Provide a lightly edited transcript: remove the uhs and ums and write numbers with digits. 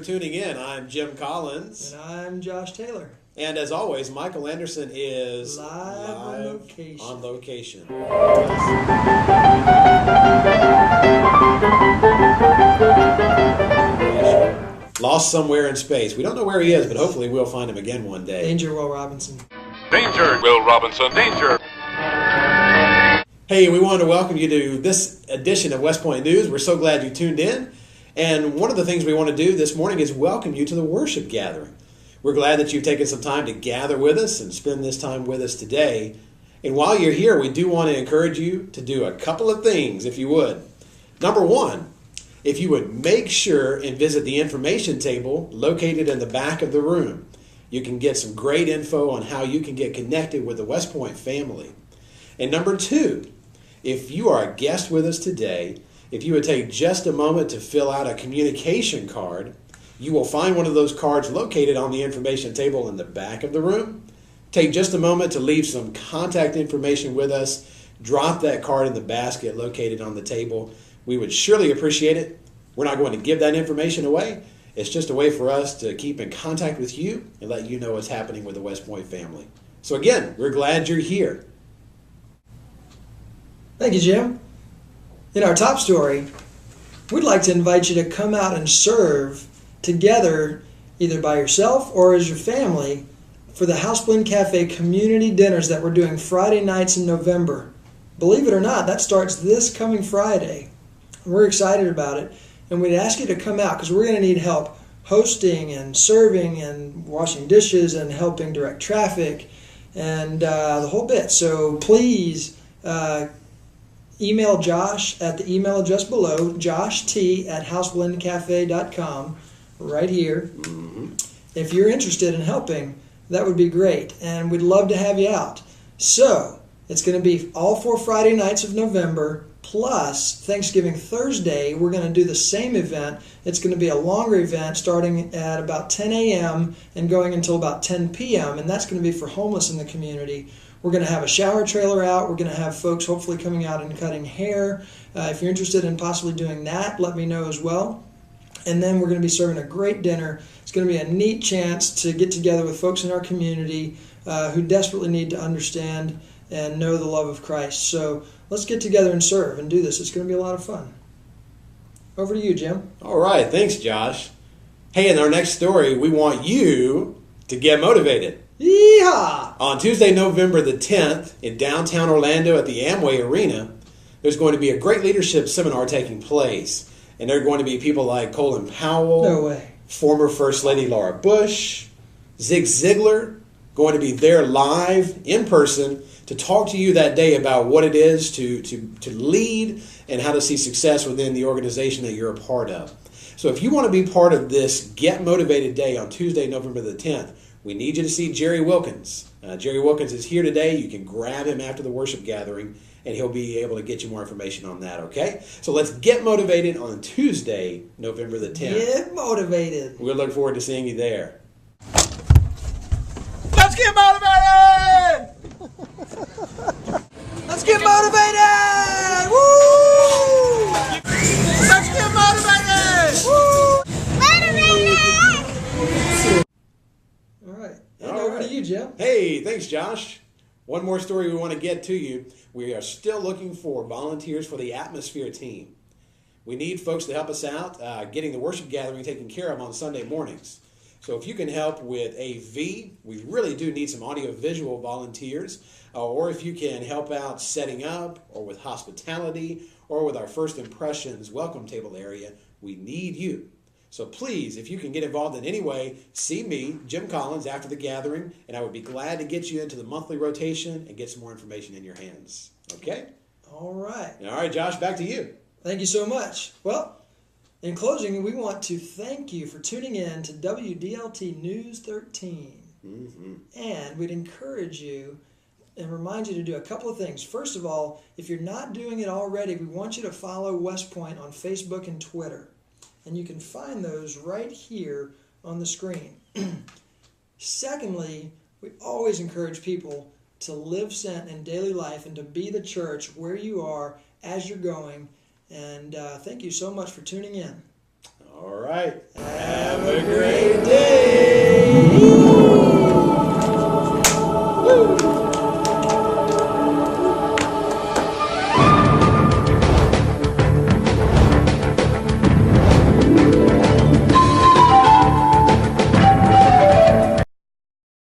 tuning in. I'm Jim Collins. And I'm Josh Taylor. And as always, Michael Anderson is live on location. Lost somewhere in space. We don't know where he is, but hopefully we'll find him again one day. Danger, Will Robinson. Danger, Will Robinson. Danger. Hey, we wanted to welcome you to this edition of Westpoint News. We're so glad you tuned in. And one of the things we want to do this morning is welcome you to the worship gathering. We're glad that you've taken some time to gather with us and spend this time with us today. And while you're here, we do want to encourage you to do a couple of things, if you would. Number one, if you would make sure and visit the information table located in the back of the room. You can get some great info on how you can get connected with the Westpoint family. And number two, if you are a guest with us today, if you would take just a moment to fill out a communication card, you will find one of those cards located on the information table in the back of the room. Take just a moment to leave some contact information with us. Drop that card in the basket located on the table. We would surely appreciate it. We're not going to give that information away. It's just a way for us to keep in contact with you and let you know what's happening with the Westpoint family. So again, we're glad you're here. Thank you, Jim. In our top story, we'd like to invite you to come out and serve together, either by yourself or as your family, for the House Blend Cafe community dinners that we're doing Friday nights in November. Believe it or not, that starts this coming Friday. We're excited about it, and we'd ask you to come out because we're going to need help hosting and serving and washing dishes and helping direct traffic and the whole bit. So please email Josh at the email address below, josht@houseblendcafe.com, right here. Mm-hmm. If you're interested in helping, that would be great, and we'd love to have you out. So it's going to be all 4 Friday nights of November, plus Thanksgiving Thursday. We're going to do the same event. It's going to be a longer event starting at about 10 a.m. and going until about 10 p.m., and that's going to be for homeless in the community. We're going to have a shower trailer out. We're going to have folks hopefully coming out and cutting hair. If you're interested in possibly doing that, let me know as well. And then we're going to be serving a great dinner. It's going to be a neat chance to get together with folks in our community who desperately need to understand and know the love of Christ. So let's get together and serve and do this. It's going to be a lot of fun. Over to you, Jim. All right. Thanks, Josh. Hey, in our next story, we want you to get motivated. Yeehaw! On Tuesday, November the 10th, in downtown Orlando at the Amway Arena, there's going to be a great leadership seminar taking place. And there are going to be people like Colin Powell, No way. former First Lady Laura Bush, Zig Ziglar, going to be there live in person to talk to you that day about what it is to lead and how to see success within the organization that you're a part of. So if you want to be part of this Get Motivated Day on Tuesday, November the 10th, we need you to see Jerry Wilkins. Jerry Wilkins is here today. You can grab him after the worship gathering, and he'll be able to get you more information on that, okay? So let's get motivated on Tuesday, November the 10th. Get motivated. We'll look forward to seeing you there. Let's get motivated! Let's get motivated! Woo! Let's get motivated! Woo! Motivated! All right. And over to you, Jim. Hey, thanks, Josh. One more story we want to get to you. We are still looking for volunteers for the Atmosphere team. We need folks to help us out getting the worship gathering taken care of on Sunday mornings. So if you can help with AV, we really do need some audio-visual volunteers, or if you can help out setting up, or with hospitality, or with our First Impressions welcome table area, we need you. So please, if you can get involved in any way, see me, Jim Collins, after the gathering, and I would be glad to get you into the monthly rotation and get some more information in your hands. Okay? All right. All right, Josh, back to you. Thank you so much. Well, in closing, we want to thank you for tuning in to WDLT News 13. Mm-hmm. And we'd encourage you and remind you to do a couple of things. First of all, if you're not doing it already, we want you to follow Westpoint on Facebook and Twitter. And you can find those right here on the screen. Secondly, we always encourage people to live sent in daily life and to be the church where you are as you're going. And thank you so much for tuning in. All All right. Have a great day.